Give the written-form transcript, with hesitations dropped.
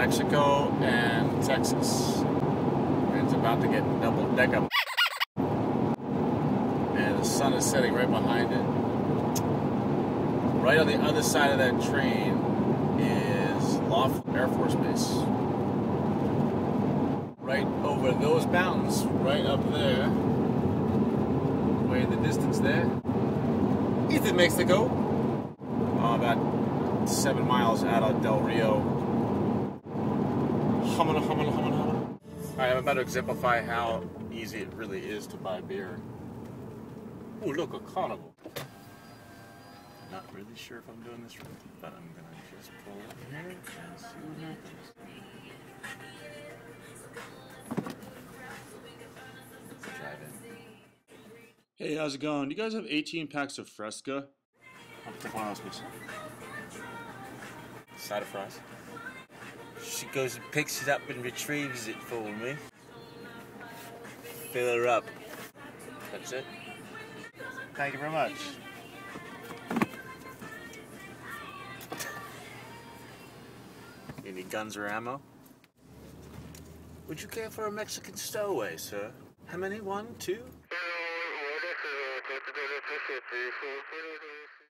Mexico and Texas. And it's about to get double deck up. And the sun is setting right behind it. Right on the other side of that train is Lawful Air Force Base. Right over those mountains, right up there, way in the distance there, is in Mexico. About 7 miles out of Del Rio. Alright, I'm about to exemplify how easy it really is to buy beer. Ooh, look, a carnival. Not really sure if I'm doing this right, but I'm gonna just pull up here and see what happens. Drive in. Hey, how's it going? Do you guys have 18 packs of Fresca? I'll pick one of those, please. Side of fries. She goes and picks it up and retrieves it for me. Fill her up. That's it. Thank you very much. Any guns or ammo? Would you care for a Mexican stowaway, sir? How many? 1, 2?